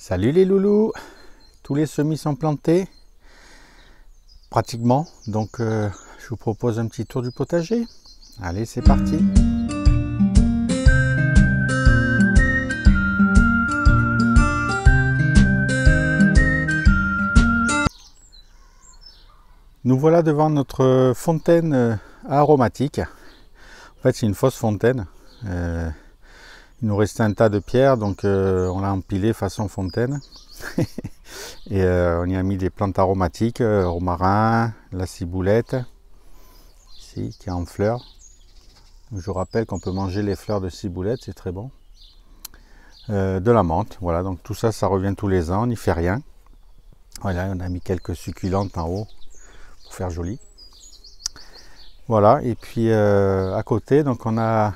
Salut les loulous, tous les semis sont plantés, pratiquement, donc je vous propose un petit tour du potager. Allez, c'est parti. Nous voilà devant notre fontaine aromatique. En fait, c'est une fausse fontaine. Il nous restait un tas de pierres, donc on l'a empilé façon fontaine. Et on y a mis des plantes aromatiques, romarin, la ciboulette, ici, qui est en fleurs. Je vous rappelle qu'on peut manger les fleurs de ciboulette, c'est très bon. De la menthe, voilà, donc tout ça, ça revient tous les ans, on n'y fait rien. Voilà, on a mis quelques succulentes en haut pour faire joli. Voilà, et puis à côté, donc on a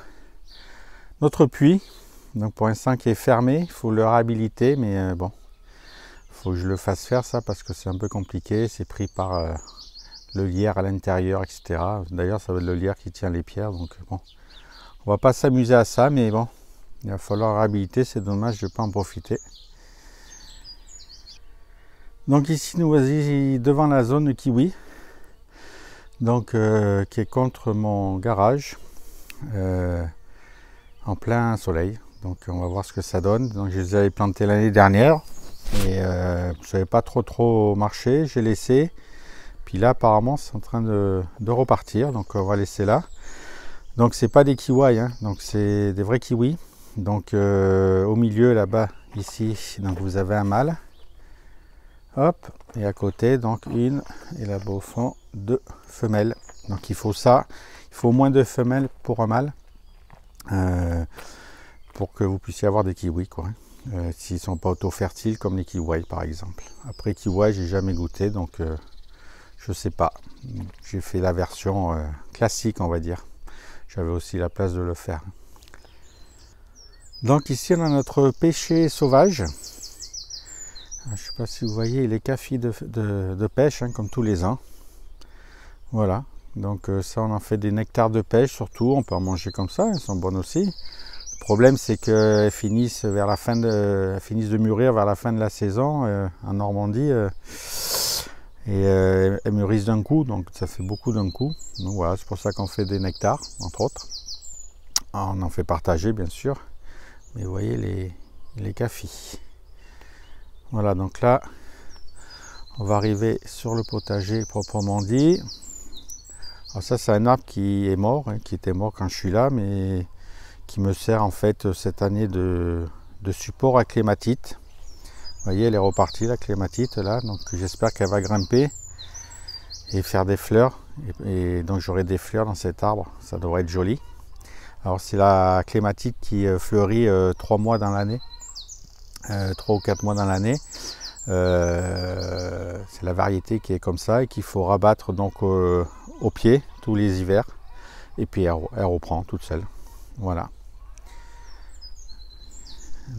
notre puits, donc pour l'instant qui est fermé, il faut le réhabiliter, mais bon, il faut que je le fasse faire ça parce que c'est un peu compliqué, c'est pris par le lierre à l'intérieur, etc. D'ailleurs, ça va être le lierre qui tient les pierres, donc bon, on va pas s'amuser à ça, mais bon, il va falloir réhabiliter, c'est dommage de ne pas en profiter. Donc ici, nous voici devant la zone kiwi, donc qui est contre mon garage, en plein soleil. Donc on va voir ce que ça donne. Donc je les avais plantés l'année dernière et ça n'avait pas trop marché, j'ai laissé. Puis là apparemment c'est en train de repartir, donc on va laisser là. Donc c'est pas des kiwis, hein. Donc c'est des vrais kiwis. Donc au milieu là-bas, ici, donc vous avez un mâle. Hop, et à côté donc une, et là-bas au fond deux femelles. Donc il faut ça, il faut au moins 2 femelles pour un mâle. Pour que vous puissiez avoir des kiwis, quoi. S'ils ne sont pas auto-fertiles comme les kiwis par exemple. Après kiwi, j'ai jamais goûté, donc je sais pas. J'ai fait la version classique, on va dire. J'avais aussi la place de le faire. Donc ici on a notre pêcher sauvage. Je ne sais pas si vous voyez les cafis de pêche, hein, comme tous les ans. Voilà. Donc ça, on en fait des nectars de pêche surtout. On peut en manger comme ça, elles sont bonnes aussi. Le problème, c'est qu'elles finissent vers la fin elles finissent de mûrir vers la fin de la saison en Normandie. Et elles mûrissent d'un coup, donc ça fait beaucoup d'un coup. Donc voilà, c'est pour ça qu'on fait des nectars, entre autres. On en fait partager, bien sûr. Mais vous voyez les cafis. Voilà, donc là, on va arriver sur le potager proprement dit. Alors ça, c'est un arbre qui est mort, hein, qui était mort quand je suis là, mais qui me sert en fait cette année de support à clématite. Vous voyez, elle est repartie, la clématite là, donc j'espère qu'elle va grimper et faire des fleurs. Et donc j'aurai des fleurs dans cet arbre, ça devrait être joli. Alors c'est la clématite qui fleurit 3 mois dans l'année, 3 ou 4 mois dans l'année. C'est la variété qui est comme ça et qu'il faut rabattre donc au pied tous les hivers, et puis elle reprend toute seule. Voilà.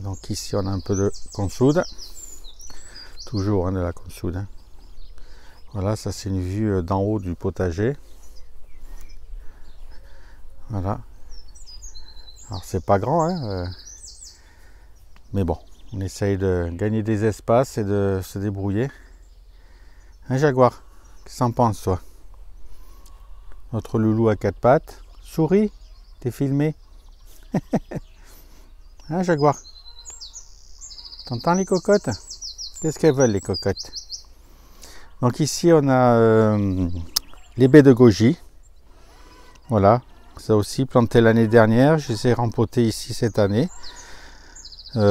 Donc ici on a un peu de consoude, toujours hein, de la consoude. Hein. Voilà, ça c'est une vue d'en haut du potager. Voilà. Alors c'est pas grand, hein, mais bon, on essaye de gagner des espaces et de se débrouiller. Un jaguar, qu'est-ce que t'en penses toi? Notre loulou à 4 pattes. Souris, t'es filmé. Hein, jaguar? T'entends les cocottes? Qu'est-ce qu'elles veulent les cocottes? Donc ici on a les baies de goji. Voilà, ça aussi planté l'année dernière. Je les ai rempotées ici cette année.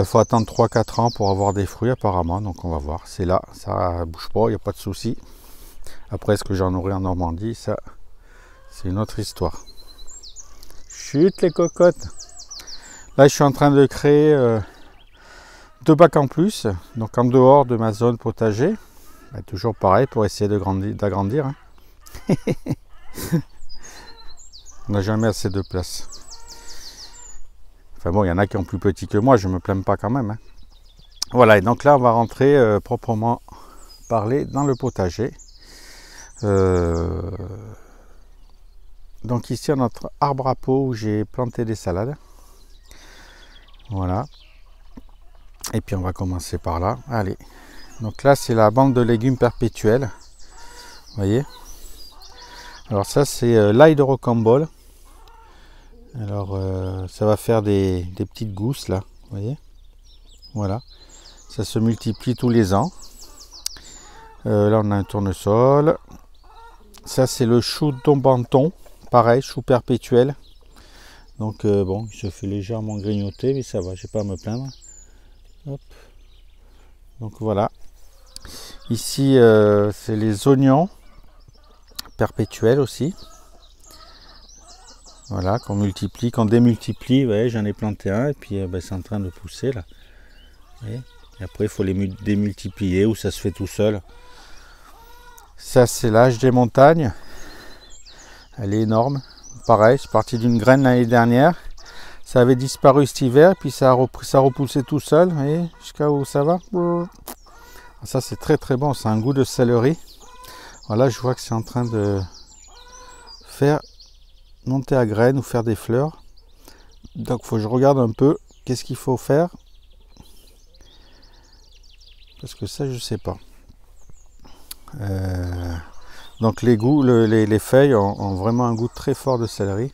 Faut attendre 3-4 ans pour avoir des fruits apparemment. Donc on va voir. C'est là, ça bouge pas, il n'y a pas de souci. Après ce que j'en aurai en Normandie, ça c'est une autre histoire. Chut les cocottes. Là je suis en train de créer 2 bacs en plus, donc en dehors de ma zone potager. Bah, toujours pareil pour essayer d'agrandir. Hein. On n'a jamais assez de place. Enfin bon, il y en a qui ont plus petit que moi, je ne me plains pas quand même. Hein. Voilà, et donc là on va rentrer proprement parler dans le potager. Donc ici on a notre arbre à pot où j'ai planté des salades. Voilà. Et puis on va commencer par là. Allez. Donc là c'est la banque de légumes perpétuels. Vous voyez. Alors ça c'est l'ail de rocambole. Alors ça va faire des petites gousses là. Vous voyez. Voilà. Ça se multiplie tous les ans. Là on a un tournesol. Ça c'est le chou tombanton. Pareil, chou perpétuel. Donc bon, il se fait légèrement grignoter, mais ça va, j'ai pas à me plaindre. Hop. Donc voilà. Ici, c'est les oignons perpétuels aussi. Voilà, qu'on multiplie, qu'on démultiplie. Vous voyez, j'en ai planté un et puis ben, c'est en train de pousser là. Et après, il faut les démultiplier ou ça se fait tout seul. Ça, c'est l'âge des montagnes. Elle est énorme. Pareil, c'est parti d'une graine l'année dernière. Ça avait disparu cet hiver, puis ça a repoussé tout seul. Vous voyez, jusqu'à où ça va. Ça, c'est très très bon. C'est un goût de céleri. Voilà, je vois que c'est en train de faire monter à graines ou faire des fleurs. Donc, il faut que je regarde un peu qu'est-ce qu'il faut faire. Parce que ça, je ne sais pas. Donc les goûts, les feuilles ont vraiment un goût très fort de céleri.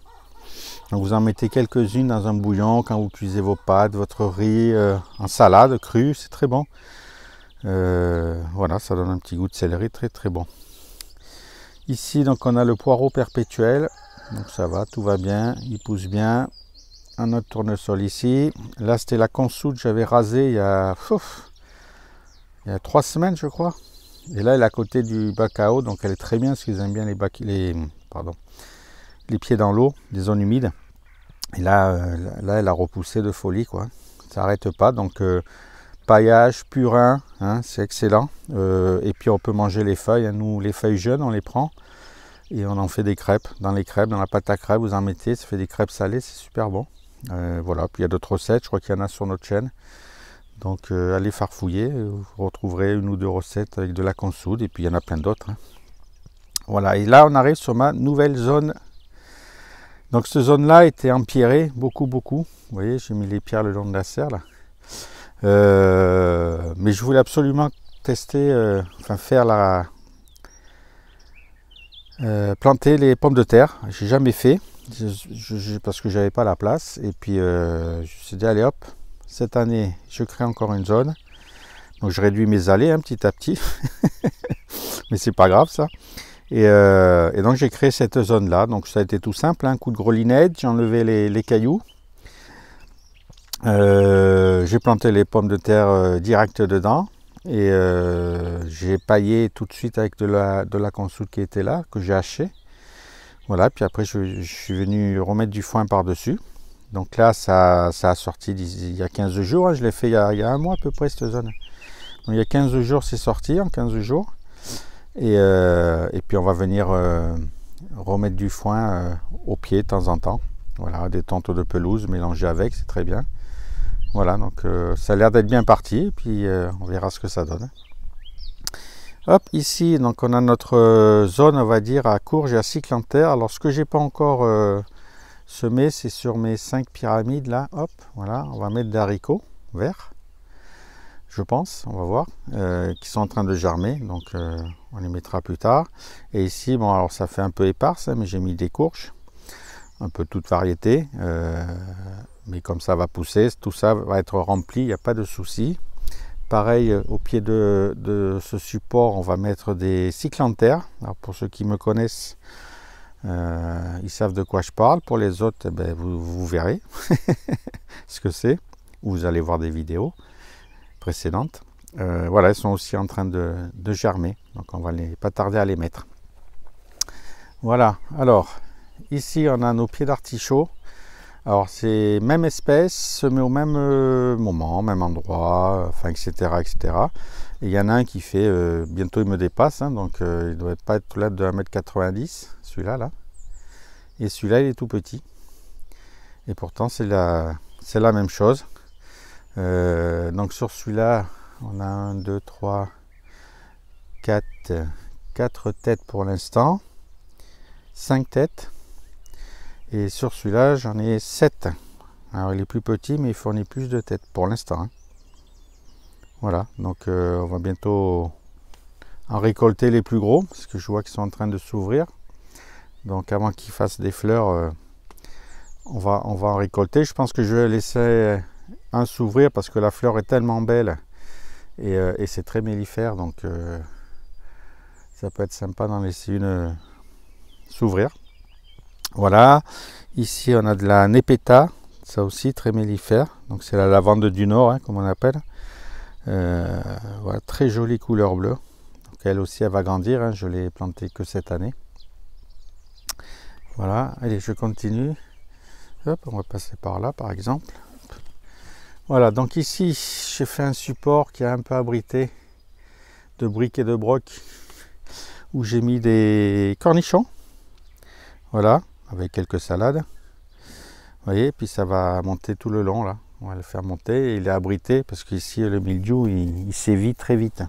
Donc vous en mettez quelques-unes dans un bouillon quand vous cuisez vos pâtes, votre riz, en salade crue, c'est très bon. Voilà, ça donne un petit goût de céleri très très bon. Ici donc on a le poireau perpétuel, donc ça va, tout va bien, il pousse bien. Un autre tournesol ici. Là c'était la consoude, j'avais rasé il y a 3 semaines je crois. Et là, elle est à côté du bac à eau, donc elle est très bien, parce qu'ils aiment bien les pieds dans l'eau, les zones humides. Et là, elle a repoussé de folie, quoi. Ça n'arrête pas, donc paillage, purin, hein, c'est excellent. Et puis on peut manger les feuilles, hein. Nous, les feuilles jeunes, on les prend et on en fait des crêpes. Dans les crêpes, dans la pâte à crêpes, vous en mettez, ça fait des crêpes salées, c'est super bon. Voilà, puis il y a d'autres recettes, je crois qu'il y en a sur notre chaîne. Donc allez farfouiller, vous retrouverez 1 ou 2 recettes avec de la consoude et puis il y en a plein d'autres. Hein. Voilà, et là on arrive sur ma nouvelle zone. Donc cette zone-là était empierrée, beaucoup. Vous voyez, j'ai mis les pierres le long de la serre là. Mais je voulais absolument tester, faire planter les pommes de terre. J'ai jamais fait, parce que j'avais pas la place. Et puis je me suis dit allez hop. Cette année, je crée encore une zone. Donc, je réduis mes allées hein, petit à petit. Mais c'est pas grave, ça. Et donc, j'ai créé cette zone-là. Donc, ça a été tout simple. Un hein, coup de grelinette. J'ai enlevé les cailloux. J'ai planté les pommes de terre direct dedans. Et j'ai paillé tout de suite avec de la consoude qui était là, que j'ai haché. Voilà. Puis après, je suis venu remettre du foin par-dessus. Donc là, ça a sorti il y a 15 jours. Hein, je l'ai fait il y a 1 mois à peu près, cette zone. Donc il y a 15 jours, c'est sorti en 15 jours. Et puis on va venir remettre du foin au pied de temps en temps. Voilà, des tentes de pelouse mélangées avec, c'est très bien. Voilà, donc ça a l'air d'être bien parti. Et puis on verra ce que ça donne. Hop, ici, donc on a notre zone, on va dire, à courge et à cyclanthère. Alors ce que j'ai pas encore semé, c'est sur mes 5 pyramides là. Hop, voilà, on va mettre des haricots verts. Je pense, on va voir, qui sont en train de germer, donc on les mettra plus tard. Et ici, bon, alors ça fait un peu éparse, hein, mais j'ai mis des courges, un peu toute variété, mais comme ça va pousser, tout ça va être rempli, il n'y a pas de souci. Pareil, au pied de ce support, on va mettre des cyclanthères. Alors pour ceux qui me connaissent, ils savent de quoi je parle. Pour les autres, eh ben, vous verrez ce que c'est, ou vous allez voir des vidéos précédentes. Voilà, elles sont aussi en train de germer, donc on va pas tarder à les mettre. Voilà, alors ici on a nos pieds d'artichaut. Alors c'est même espèce, semé au même moment, même endroit, enfin etc. Et il y en a un qui fait, bientôt il me dépasse, hein, donc il doit pas être là de 1,90 m, celui-là là. Et celui-là il est tout petit. Et pourtant c'est la même chose. Donc sur celui-là, on a 1, 2, 3, 4 têtes pour l'instant, 5 têtes. Et sur celui-là, j'en ai 7. Alors il est plus petit, mais il fournit plus de têtes pour l'instant. Hein. Voilà, donc on va bientôt en récolter les plus gros, parce que je vois qu'ils sont en train de s'ouvrir. Donc avant qu'ils fassent des fleurs, on va en récolter. Je pense que je vais laisser un s'ouvrir parce que la fleur est tellement belle et c'est très mellifère, donc ça peut être sympa d'en laisser une s'ouvrir. Voilà, ici on a de la Nepeta, ça aussi très mellifère, donc c'est la lavande du Nord, hein, comme on appelle. Voilà, très jolie couleur bleue. Donc elle aussi elle va grandir, hein, je l'ai plantée que cette année. Voilà, allez, je continue. Hop, on va passer par là par exemple. Voilà, donc ici j'ai fait un support qui est un peu abrité de briques et de broc où j'ai mis des cornichons. Voilà, avec quelques salades. Vous voyez, puis ça va monter tout le long là. On va le faire monter. Il est abrité parce qu'ici le mildiou il sévit très vite.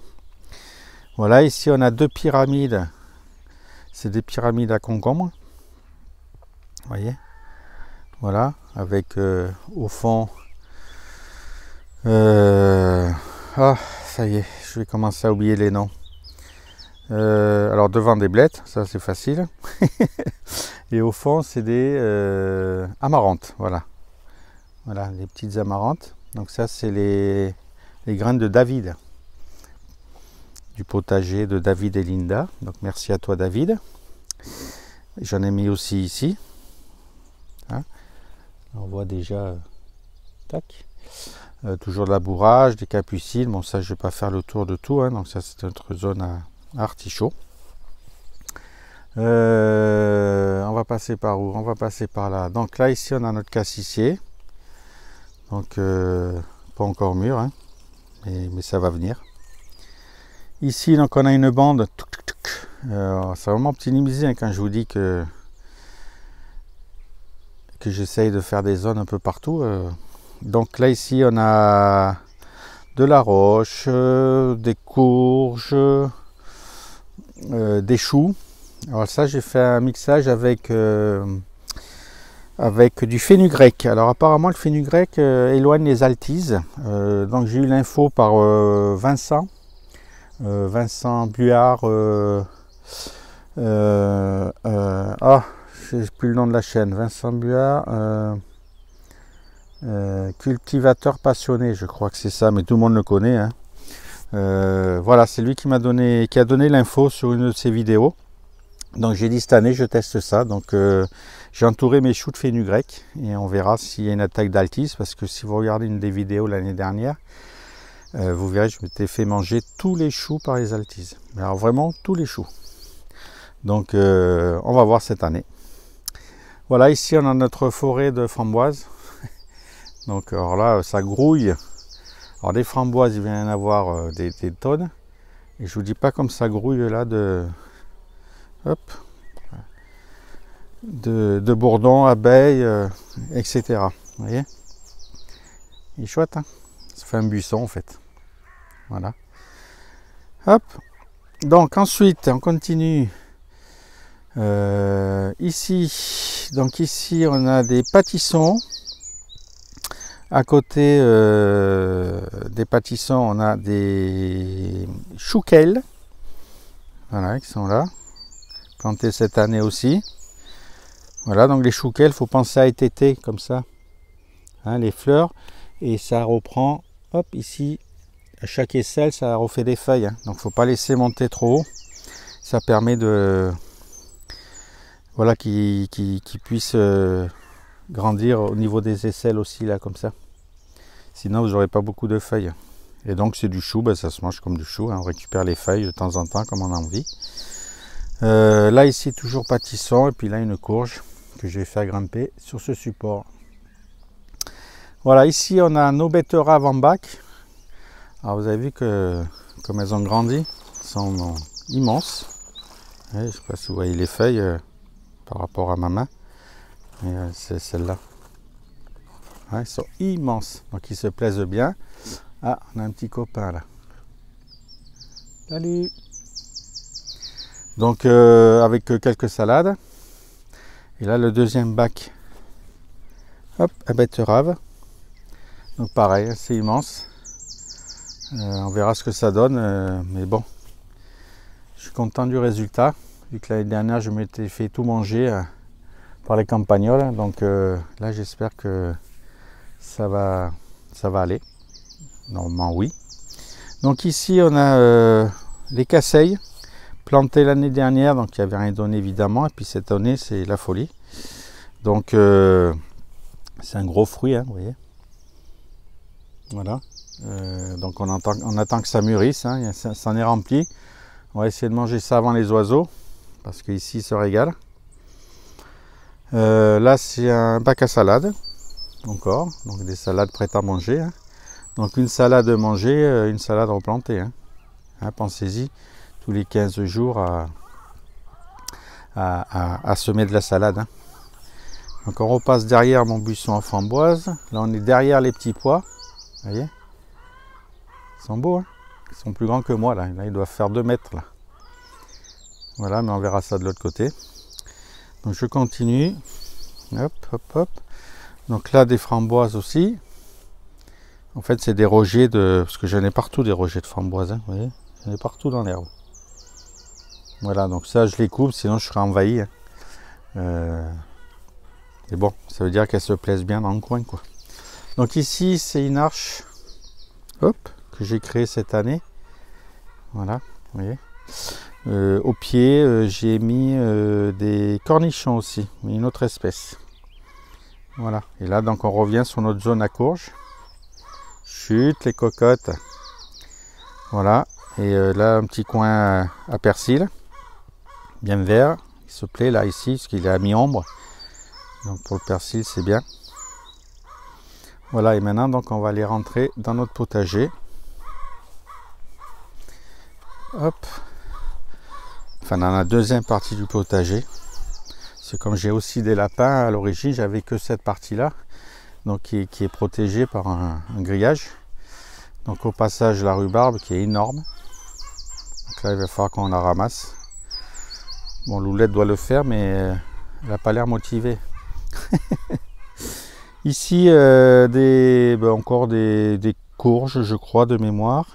Voilà, ici on a deux pyramides. C'est des pyramides à concombres. Vous voyez. Voilà, avec au fond. Ah, ça y est, je vais commencer à oublier les noms. Alors devant des blettes, ça c'est facile. Et au fond c'est des amarantes, voilà. Voilà, les petites amarantes. Donc ça c'est les graines de David. Du potager de David et Linda. Donc merci à toi David. J'en ai mis aussi ici. Hein, on voit déjà, tac. Toujours de labourage, des capucines. Bon ça je vais pas faire le tour de tout. Hein, donc ça c'est notre zone à artichaut. On va passer par où? On va passer par là. Donc là ici on a notre cassissier. Donc pas encore mûr, hein, mais ça va venir. Ici donc on a une bande. C'est vraiment optimisé, hein, quand je vous dis que j'essaye de faire des zones un peu partout. Donc là ici on a de la roche, des courges, des choux. Alors ça j'ai fait un mixage avec du fenugrec. Alors apparemment le fenugrec éloigne les altises. Donc j'ai eu l'info par Vincent Buard. Je sais plus le nom de la chaîne. Vincent Buard. Cultivateur passionné, je crois que c'est ça, mais tout le monde le connaît. Hein. Voilà, c'est lui qui a donné l'info sur une de ses vidéos. Donc j'ai dit cette année je teste ça. Donc j'ai entouré mes choux de fenugrec et on verra s'il y a une attaque d'altise, parce que si vous regardez une des vidéos l'année dernière, vous verrez je m'étais fait manger tous les choux par les altises. Mais alors vraiment tous les choux. Donc on va voir cette année. Voilà, ici on a notre forêt de framboises. Donc alors là ça grouille. Alors des framboises il vient y en avoir des tonnes. Et je vous dis pas comme ça grouille là de bourdons, abeilles, etc. Vous voyez, il est chouette, hein, ça fait un buisson en fait. Voilà. Hop. Donc ensuite on continue. Ici, donc ici on a des pâtissons. À côté des pâtissons, on a des chouquelles. Voilà, qui sont là. Plantés cette année aussi. Voilà, donc les chouquelles, il faut penser à étêter comme ça. Hein, les fleurs. Et ça reprend, hop, ici, à chaque aisselle, ça refait des feuilles. Hein. Donc il ne faut pas laisser monter trop haut. Ça permet de... Voilà, qu'ils puissent grandir au niveau des aisselles aussi, là, comme ça. Sinon, vous n'aurez pas beaucoup de feuilles. Et donc, c'est du chou, ben, ça se mange comme du chou. Hein. On récupère les feuilles de temps en temps, comme on a envie. Là, ici, toujours pâtisson. Et puis là, une courge que je vais faire grimper sur ce support. Voilà, ici, on a nos betteraves en bac. Alors, vous avez vu que, comme elles ont grandi, elles sont immenses. Ouais, je ne sais pas si vous voyez les feuilles par rapport à ma main. C'est celle-là. Ouais, ils sont immenses, donc ils se plaisent bien. Ah, on a un petit copain là. Salut. Donc avec quelques salades. Et là le deuxième bac. Hop, à betterave. Donc pareil, c'est immense. On verra ce que ça donne, mais bon, je suis content du résultat, vu que l'année dernière je m'étais fait tout manger par les campagnols, donc là j'espère que ça va aller, normalement oui. Donc ici on a les casseilles, plantés l'année dernière, donc il n'y avait rien donné évidemment, et puis cette année c'est la folie. Donc c'est un gros fruit, hein, vous voyez. Voilà. Donc on attend que ça mûrisse, hein, ça en est rempli. On va essayer de manger ça avant les oiseaux, parce qu'ici ils se régalent. Là c'est un bac à salade, encore, donc des salades prêtes à manger. Hein. Donc une salade mangée, une salade replantée. Hein. Hein, pensez-y, tous les 15 jours à semer de la salade. Hein. Donc on repasse derrière mon buisson en framboise. Là on est derrière les petits pois. Vous voyez, ils sont beaux, hein, ils sont plus grands que moi là. Là ils doivent faire 2 mètres là. Voilà, mais on verra ça de l'autre côté. Donc je continue. Hop, hop, hop. Donc là des framboises aussi. En fait c'est des rogers de... Parce que j'en ai partout des rogers de framboises. Hein, vous voyez, j'en ai partout dans l'herbe. Voilà, donc ça je les coupe, sinon je serai envahi. Hein. Et bon, ça veut dire qu'elles se plaisent bien dans le coin, quoi. Donc ici c'est une arche, hop, que j'ai créée cette année. Voilà, vous voyez. Au pied j'ai mis des cornichons aussi, mais une autre espèce. Voilà, et là donc on revient sur notre zone à courge. Chut les cocottes. Voilà, et là un petit coin à persil, bien vert. Il se plaît là ici, parce qu'il est à mi-ombre. Donc pour le persil c'est bien. Voilà, et maintenant donc on va aller rentrer dans notre potager. Hop. Enfin dans la deuxième partie du potager. C'est comme j'ai aussi des lapins à l'origine, j'avais que cette partie là. Donc qui est protégée par un grillage. Donc au passage la rhubarbe qui est énorme. Donc là il va falloir qu'on la ramasse. Bon, Loulette doit le faire, mais elle n'a pas l'air motivée. Ici encore des courges, je crois, de mémoire.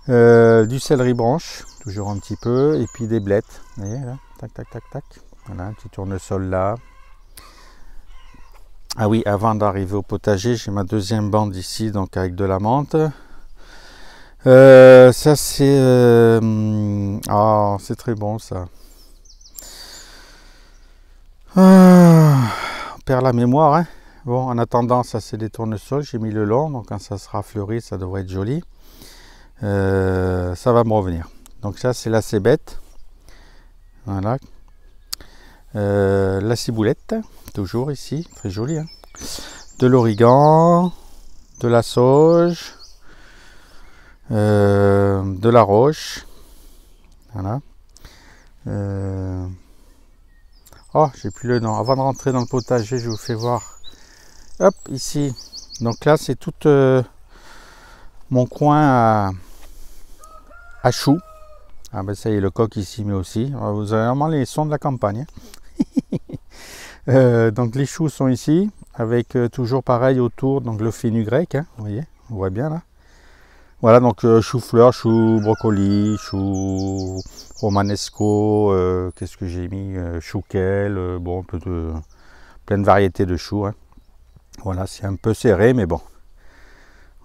Du céleri branche, toujours un petit peu, et puis des blettes. Vous voyez là, tac tac tac tac. Voilà, un petit tournesol là. Ah oui, avant d'arriver au potager, j'ai ma deuxième bande ici, donc avec de la menthe. Ça c'est c'est très bon ça. On perd la mémoire, hein. Bon, en attendant, ça c'est des tournesols, j'ai mis le long, donc quand ça sera fleuri, ça devrait être joli. Ça va me revenir. Donc ça c'est la cébette. Voilà. La ciboulette, toujours ici, très joli. Hein. De l'origan, de la sauge, de la roche. Voilà. Oh, j'ai plus le nom. Avant de rentrer dans le potager, je vous fais voir. Hop, ici. Donc là, c'est tout mon coin à choux. Ah ben ça y est, le coq ici, mais aussi. Vous avez vraiment les sons de la campagne. Donc les choux sont ici, avec toujours pareil autour, donc le fenugrec, hein, vous voyez, on voit bien là. Voilà, donc chou-fleur, chou, brocoli, chou romanesco, qu'est-ce que j'ai mis, chouquel, bon, un peu de plein de variétés de choux. Hein. Voilà, c'est un peu serré, mais bon,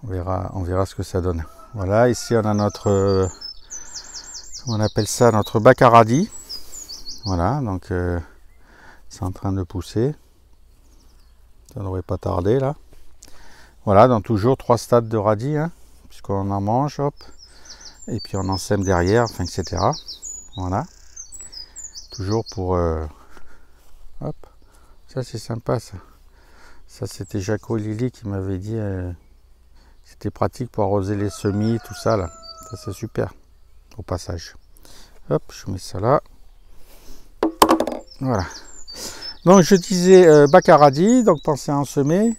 on verra ce que ça donne. Voilà, ici on a notre, comment on appelle ça, notre bac à radis. Voilà, donc c'est en train de pousser. Ça ne devrait pas tarder là. Voilà, donc toujours 3 stades de radis, hein, puisqu'on en mange, hop, et puis on en sème derrière, enfin, etc. Voilà. Toujours pour... hop, ça c'est sympa ça. Ça c'était Jaco Lily qui m'avait dit c'était pratique pour arroser les semis, tout ça là. Ça c'est super, au passage. Hop, je mets ça là. Voilà. Donc je disais bac à radis, donc pensez à en semer.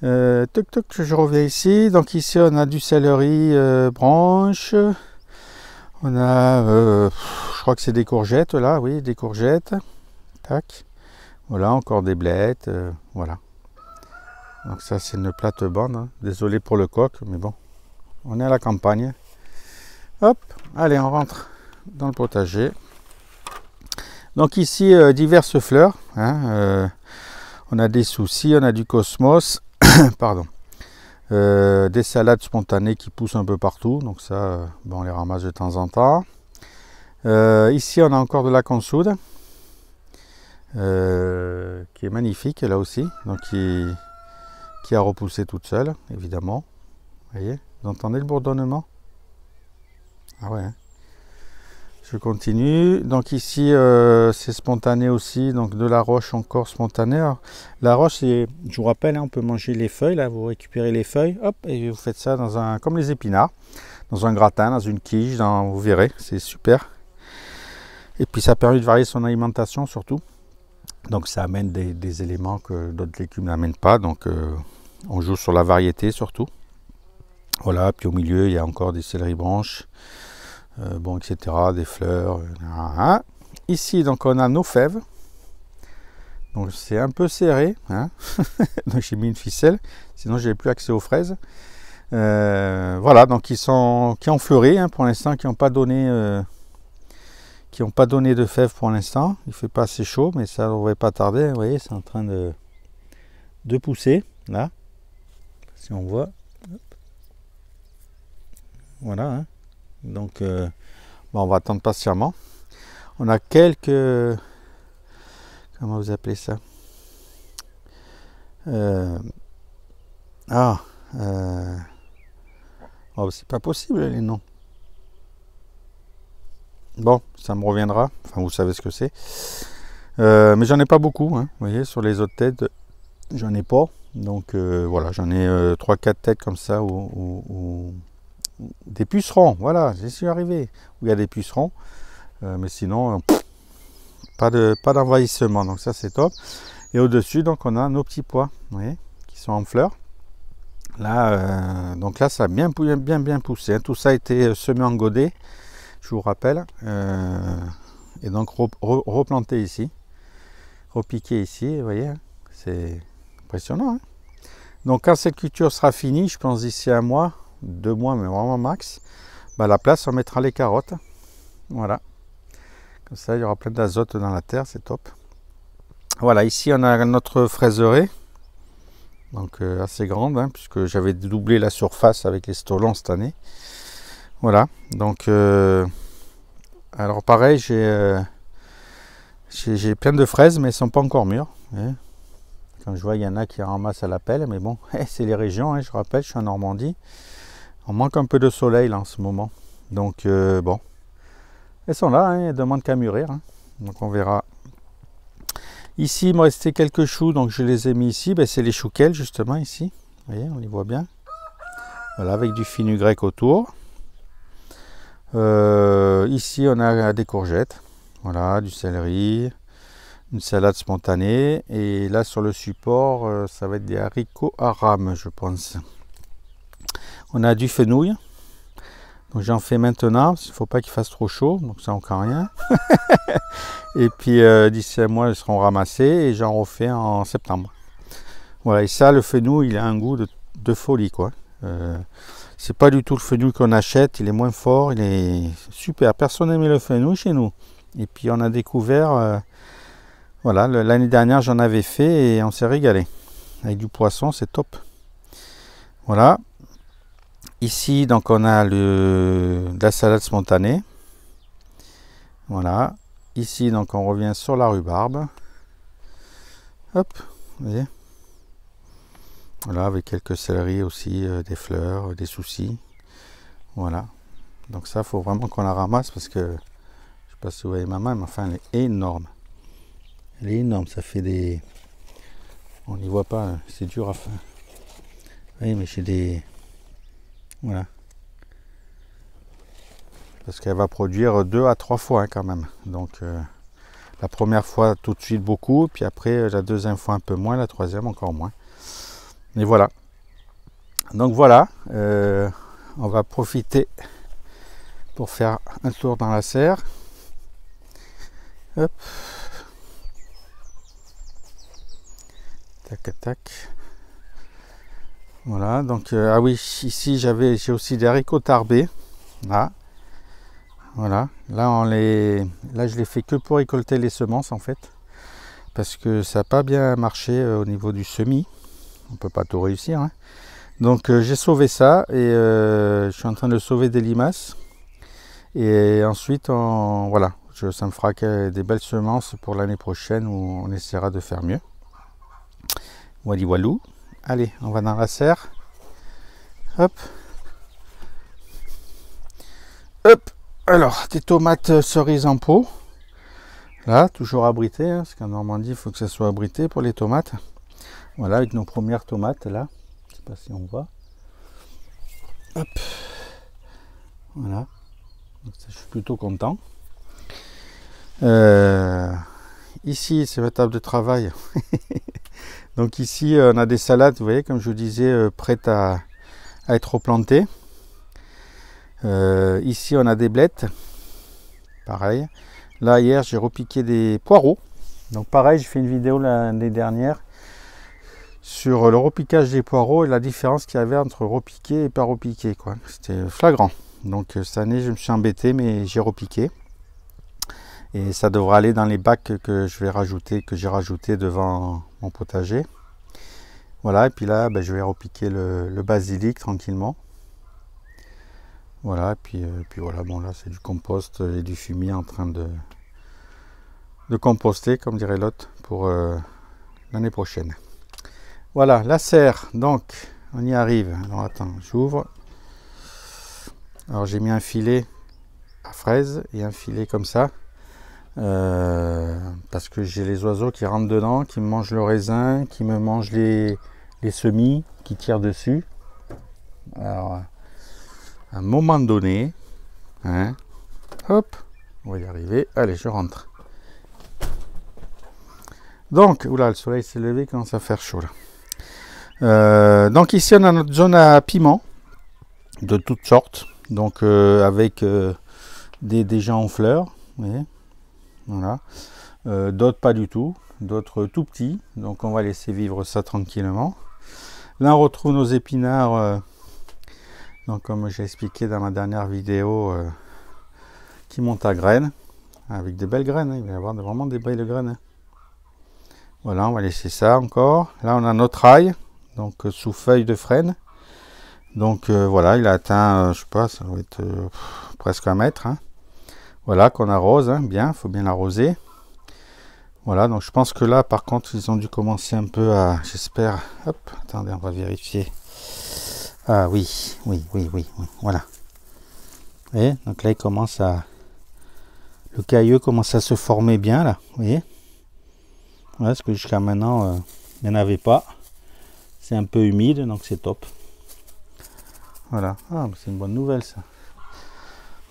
Toc toc, je reviens ici. Donc ici on a du céleri branche. On a, je crois que c'est des courgettes là, oui, des courgettes. Tac. Voilà, encore des blettes. Voilà. Donc ça c'est une plate-bande. Hein. Désolé pour le coq, mais bon. on est à la campagne. Hop, allez, on rentre dans le potager. Donc ici, diverses fleurs. Hein, on a des soucis, on a du cosmos, pardon. Des salades spontanées qui poussent un peu partout. Donc ça, bon, on les ramasse de temps en temps. Ici, on a encore de la consoude. Qui est magnifique là aussi. Donc qui a repoussé toute seule, évidemment. Vous voyez, vous entendez le bourdonnement? Ah ouais. Hein. Je continue. Donc ici, c'est spontané aussi. Donc de la roche encore spontanée. Alors, la roche, je vous rappelle, hein, on peut manger les feuilles. Là, vous récupérez les feuilles, hop, et vous faites ça dans un, comme les épinards, dans un gratin, dans une quiche. Vous verrez, c'est super. Et puis ça permet de varier son alimentation surtout. Donc ça amène des éléments que d'autres légumes n'amènent pas. Donc on joue sur la variété surtout. Voilà, puis au milieu, il y a encore des céleri branches. Bon, etc., des fleurs. Ici, donc, on a nos fèves. Donc, c'est un peu serré. Hein. Donc, j'ai mis une ficelle. Sinon, je n'avais plus accès aux fraises. Voilà, donc, qui ont fleuri hein, pour l'instant, qui n'ont pas donné de fèves pour l'instant. Il ne fait pas assez chaud, mais ça ne devrait pas tarder. Vous voyez, c'est en train de pousser. Là, si on voit. Voilà, hein. Donc, bon, on va attendre patiemment. On a quelques... Comment vous appelez ça? Oh, c'est pas possible les noms. Bon, ça me reviendra. Enfin, vous savez ce que c'est. Mais j'en ai pas beaucoup. Hein. Vous voyez, sur les autres têtes, j'en ai pas. Donc, voilà, j'en ai 3-4 têtes comme ça où des pucerons, voilà, j'y suis arrivé. Où il y a des pucerons, mais sinon, pas d'envahissement, donc ça c'est top. Et au-dessus, donc on a nos petits pois, vous voyez, qui sont en fleurs. Là, donc là, ça a bien poussé. Hein. Tout ça a été semé en godet, je vous rappelle, et donc replanté ici, repiqué ici, vous voyez, hein. C'est impressionnant. Hein. Donc quand cette culture sera finie, je pense d'ici un mois. 2 mois, mais vraiment max, bah à la place on mettra les carottes, voilà, comme ça il y aura plein d'azote dans la terre, c'est top. Voilà, ici on a notre fraiserie, donc assez grande, hein, puisque j'avais doublé la surface avec les stolons cette année. Voilà, donc alors pareil, j'ai plein de fraises, mais elles sont pas encore mûres. Hein. Quand je vois, il y en a qui ramassent à la pelle, mais bon, c'est les régions, hein, je rappelle, je suis en Normandie. On manque un peu de soleil là en ce moment. Donc bon. Elles sont là, hein, elles demandent qu'à mûrir. Hein. Donc on verra. Ici, il me restait quelques choux, donc je les ai mis ici. Ben, c'est les chouquelles justement ici. Vous voyez, on les voit bien. Voilà, avec du fenugrec autour. Ici, on a des courgettes. Voilà, du céleri. Une salade spontanée. Et là, sur le support, ça va être des haricots à rame, je pense. On a du fenouil, donc j'en fais maintenant, il ne faut pas qu'il fasse trop chaud, donc ça encore rien. Et puis d'ici un mois, ils seront ramassés et j'en refais en septembre. Voilà, et ça, le fenouil, il a un goût de folie, quoi. C'est pas du tout le fenouil qu'on achète, il est moins fort, il est super. Personne n'aimait le fenouil chez nous. Et puis on a découvert, voilà, l'année dernière j'en avais fait et on s'est régalé. Avec du poisson, c'est top. Voilà. Ici, donc, on a de la salade spontanée. Voilà. Ici, donc, on revient sur la rhubarbe. Hop, vous voyez. Voilà, avec quelques céleris aussi, des fleurs, des soucis. Voilà. Donc ça, il faut vraiment qu'on la ramasse parce que, je ne sais pas si vous voyez ma main, mais enfin, elle est énorme. Elle est énorme, ça fait des... On n'y voit pas, c'est dur à faire. Vous voyez, mais j'ai des... Voilà. Parce qu'elle va produire 2 à 3 fois hein, quand même. Donc la première fois tout de suite beaucoup, puis après la deuxième fois un peu moins, la troisième encore moins. Et voilà. Donc voilà, on va profiter pour faire un tour dans la serre. Hop. Tac tac. Voilà, donc ah oui, ici j'ai aussi des haricots tarbés. Là, voilà. Là je les fais que pour récolter les semences en fait, parce que ça n'a pas bien marché au niveau du semis. On peut pas tout réussir, hein. Donc j'ai sauvé ça et je suis en train de sauver des limaces. Et ensuite, voilà, ça me fera des belles semences pour l'année prochaine où on essaiera de faire mieux. Wally walou. Allez, on va dans la serre. Hop. Hop. Alors, des tomates cerises en pot. Là, toujours abritées, hein, parce qu'en Normandie, il faut que ça soit abrité pour les tomates. Voilà, avec nos premières tomates là. Je sais pas si on voit. Hop. Voilà. Donc, ça, je suis plutôt content. Ici, c'est la table de travail. Donc ici, on a des salades, vous voyez, comme je vous disais, prêtes à être replantées. Ici, on a des blettes. Pareil. Là, hier, j'ai repiqué des poireaux. Donc pareil, j'ai fait une vidéo l'année dernière sur le repiquage des poireaux et la différence qu'il y avait entre repiqué et pas repiqué, quoi. C'était flagrant. Donc cette année, je me suis embêté, mais j'ai repiqué. Et ça devra aller dans les bacs que je vais rajouter, que j'ai rajouté devant mon potager. Voilà, et puis là, je vais repiquer le basilic tranquillement. Voilà, et puis voilà, bon là c'est du compost et du fumier en train de composter, comme dirait l'autre, pour l'année prochaine. Voilà, la serre, donc on y arrive. Alors attends, j'ouvre. Alors j'ai mis un filet à fraises et un filet comme ça. Parce que j'ai les oiseaux qui rentrent dedans, qui me mangent le raisin, qui me mangent les semis, qui tirent dessus. Alors, à un moment donné, hein, hop, on va y arriver. Allez, je rentre. Donc, oula, le soleil s'est levé, il commence à faire chaud là. Donc ici, on a notre zone à piment de toutes sortes. Donc avec des gens en fleurs, vous voyez. Voilà. D'autres pas du tout, d'autres tout petits, donc on va laisser vivre ça tranquillement. Là on retrouve nos épinards, donc comme j'ai expliqué dans ma dernière vidéo, qui montent à graines, avec des belles graines, hein. Il va y avoir vraiment des belles graines, hein. Voilà, on va laisser ça encore. Là on a notre ail, donc sous feuille de frêne. Donc voilà, il a atteint, je sais pas, ça doit être presque 1 mètre, hein. Voilà, qu'on arrose, hein, bien, il faut bien l'arroser. Voilà, donc je pense que là, par contre, ils ont dû commencer un peu à, j'espère, hop, attendez, on va vérifier. Ah oui, voilà. Vous voyez, donc là, il commence à, le caillou commence à se former bien, là, vous voyez. Voilà, parce que jusqu'à maintenant, il n'y en avait pas. C'est un peu humide, donc c'est top. Voilà, ah, c'est une bonne nouvelle, ça.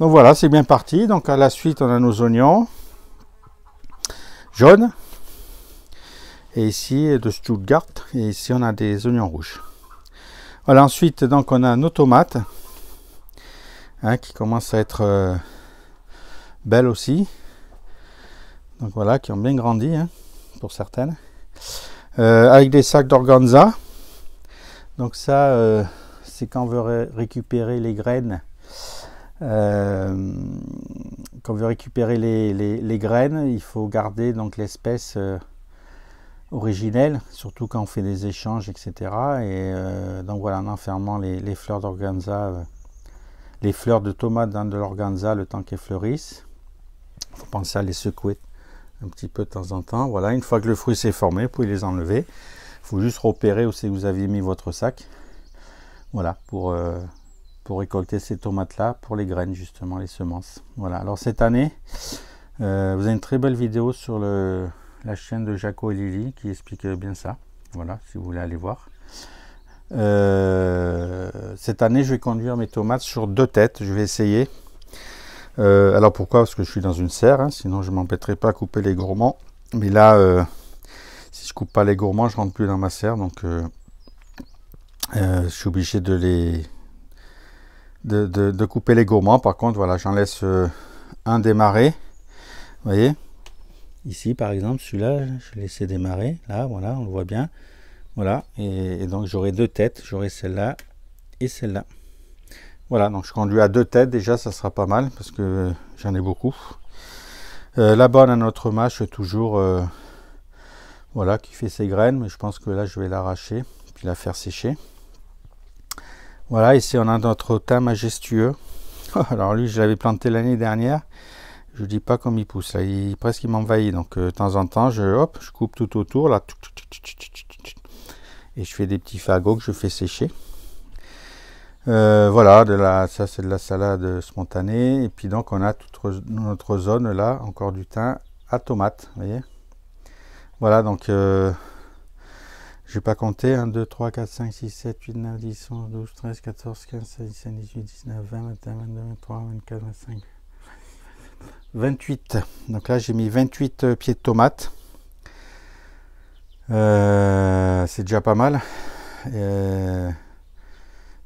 Donc voilà, c'est bien parti. Donc à la suite, on a nos oignons jaunes. Et ici, de Stuttgart. Et ici, on a des oignons rouges. Voilà, ensuite, donc on a nos tomates, hein, qui commencent à être belles aussi. Donc voilà, qui ont bien grandi, hein, pour certaines. Avec des sacs d'organza. Donc ça, c'est quand on veut récupérer les graines. Quand on veut récupérer les graines, il faut garder donc l'espèce originelle, surtout quand on fait des échanges, etc. Et donc voilà, en enfermant les fleurs d'organza, les fleurs de tomates dans de l'organza le temps qu'elles fleurissent. Il faut penser à les secouer un petit peu de temps en temps. Voilà, une fois que le fruit s'est formé, vous pouvez les enlever. Il faut juste repérer où c'est que vous aviez mis votre sac. Voilà, pour récolter ces tomates là, pour les graines justement, les semences. Voilà, alors cette année, vous avez une très belle vidéo sur la chaîne de Jaco et Lily qui explique bien ça. Voilà, si vous voulez aller voir. Cette année, je vais conduire mes tomates sur 2 têtes, je vais essayer. Alors pourquoi? Parce que je suis dans une serre, hein, sinon je ne m'embêterai pas à couper les gourmands. Mais là, si je coupe pas les gourmands, je rentre plus dans ma serre, donc je suis obligé de couper les gourmands. Par contre, voilà, j'en laisse un démarrer. Vous voyez, ici par exemple, celui-là, je l'ai laissé démarrer. Là, voilà, on le voit bien. Voilà, et donc j'aurai deux têtes, j'aurai celle-là et celle-là. Voilà, donc je conduis à deux têtes, déjà ça sera pas mal parce que j'en ai beaucoup. Là-bas on a notre mâche toujours, voilà, qui fait ses graines, mais je pense que là je vais l'arracher, puis la faire sécher. Voilà, ici on a notre thym majestueux. Alors lui je l'avais planté l'année dernière, je ne dis pas comme il pousse, là, presque il m'envahit, donc de temps en temps je coupe tout autour, là, et je fais des petits fagots que je fais sécher. Voilà, ça c'est de la salade spontanée. Et puis donc on a toute notre zone là, encore du thym à tomate, vous voyez. Voilà, donc je vais pas compter, 1, 2, 3, 4, 5, 6, 7, 8, 9, 10, 11, 12, 13, 14, 15, 16, 17, 18, 19, 20, 21, 22, 23, 24, 25, 28. Donc là j'ai mis 28 pieds de tomates. C'est déjà pas mal.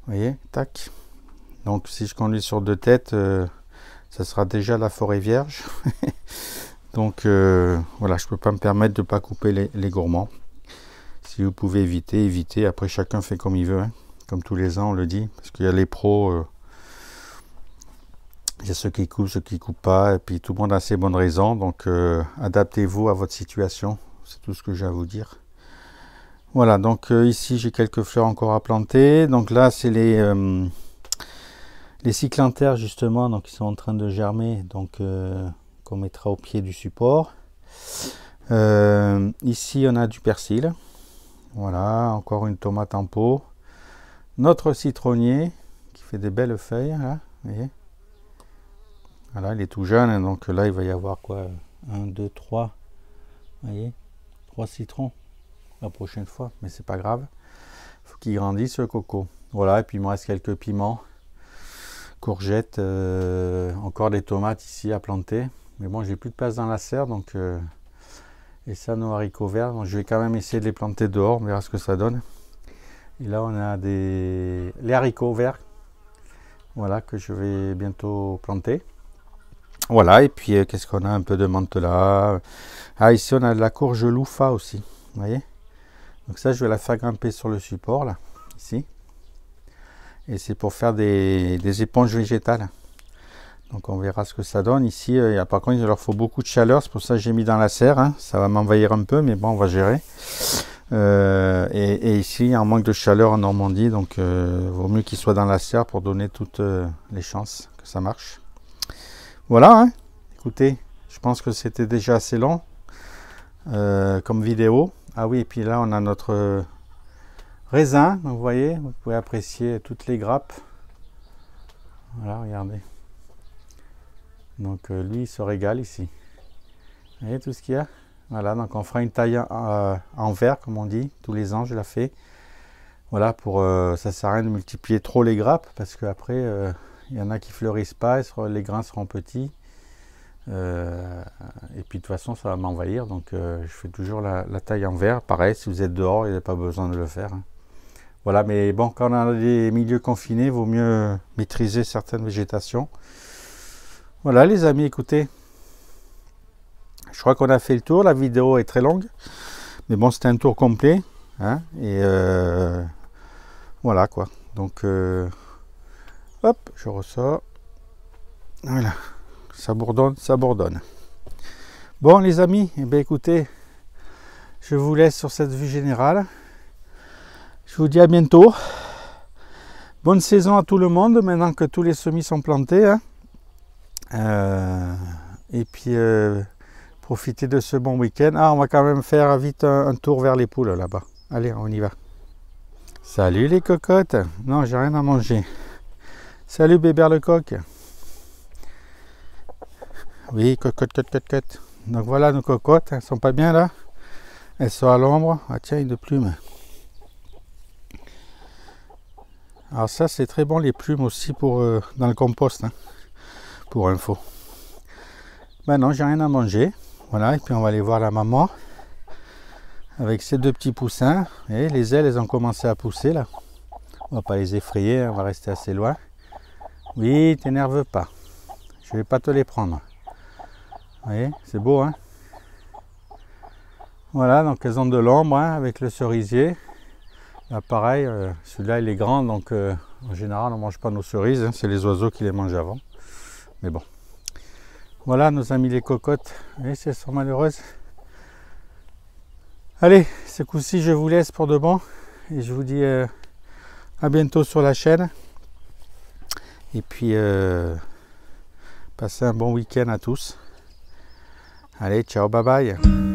Vous voyez, tac. Donc si je conduis sur deux têtes, ça sera déjà la forêt vierge. Donc voilà, je peux pas me permettre de pas couper les gourmands. Si vous pouvez éviter, évitez. Après chacun fait comme il veut, hein. Comme tous les ans on le dit, parce qu'il y a les pros, il y a ceux qui coupent pas, et puis tout le monde a ses bonnes raisons. Donc adaptez-vous à votre situation, c'est tout ce que j'ai à vous dire. Voilà, donc ici j'ai quelques fleurs encore à planter. Donc là c'est les cyclanthères justement, donc ils sont en train de germer, donc qu'on mettra au pied du support. Ici on a du persil. Voilà, encore une tomate en pot. Notre citronnier qui fait des belles feuilles là, vous voyez. Voilà, il est tout jeune, hein, donc là il va y avoir quoi, 1, 2, 3, vous voyez, 3 citrons la prochaine fois, mais c'est pas grave, faut qu'il grandisse le coco. Voilà, et puis il me reste quelques piments, courgettes, encore des tomates ici à planter, mais bon j'ai plus de place dans la serre, donc et ça nos haricots verts, donc je vais quand même essayer de les planter dehors, on verra ce que ça donne. Et là on a les haricots verts, voilà, que je vais bientôt planter. Voilà, et puis qu'est-ce qu'on a, un peu de menthe là. Ah, ici on a de la courge loufa aussi, vous voyez. Donc ça je vais la faire grimper sur le support là, ici. Et c'est pour faire des éponges végétales. Donc on verra ce que ça donne. Ici, par contre il leur faut beaucoup de chaleur, c'est pour ça que j'ai mis dans la serre, hein. Ça va m'envahir un peu, mais bon on va gérer. Et ici il y a un manque de chaleur en Normandie, donc vaut mieux qu'il soit dans la serre pour donner toutes les chances que ça marche. Voilà, hein. Écoutez, je pense que c'était déjà assez long comme vidéo. Ah oui, et puis là on a notre raisin, vous voyez, vous pouvez apprécier toutes les grappes. Voilà, regardez. Donc lui il se régale ici. Vous voyez tout ce qu'il y a. Voilà, donc on fera une taille en verre comme on dit, tous les ans je la fais. Voilà, pour ça sert à rien de multiplier trop les grappes parce qu'après il y en a qui fleurissent pas, les grains seront petits. Et puis de toute façon ça va m'envahir, donc je fais toujours la taille en verre. Pareil, si vous êtes dehors, il n'y a pas besoin de le faire, hein. Voilà, mais bon, quand on a des milieux confinés, il vaut mieux maîtriser certaines végétations. Voilà les amis, écoutez, je crois qu'on a fait le tour. La vidéo est très longue, mais bon, c'était un tour complet, hein, et voilà quoi. Donc hop, je ressors. Voilà, ça bourdonne, ça bourdonne. Bon les amis, eh bien, écoutez, je vous laisse sur cette vue générale. Je vous dis à bientôt. Bonne saison à tout le monde, maintenant que tous les semis sont plantés, hein. Et puis profitez de ce bon week-end. Ah, on va quand même faire vite un tour vers les poules là-bas. Allez, on y va. Salut les cocottes. Non, j'ai rien à manger. Salut Bébert le coq. Oui, cocotte, cocotte. Donc voilà nos cocottes, elles sont pas bien là. Elles sont à l'ombre. Ah tiens, une plume. Alors ça c'est très bon les plumes aussi pour dans le compost, hein, pour info. Ben non, j'ai rien à manger. Voilà, et puis on va aller voir la maman avec ces deux petits poussins. Et les ailes, elles ont commencé à pousser là. On va pas les effrayer, on va rester assez loin. Oui, t'énerve pas. Je vais pas te les prendre. Vous voyez, c'est beau, hein. Voilà, donc elles ont de l'ombre, hein, avec le cerisier. Là pareil, celui-là il est grand, donc en général on ne mange pas nos cerises, hein, c'est les oiseaux qui les mangent avant. Mais bon. Voilà nos amis les cocottes, et elles sont malheureuses. Allez, ce coup-ci je vous laisse pour de bon, et je vous dis à bientôt sur la chaîne. Et puis passez un bon week-end à tous. Allez, ciao, bye bye.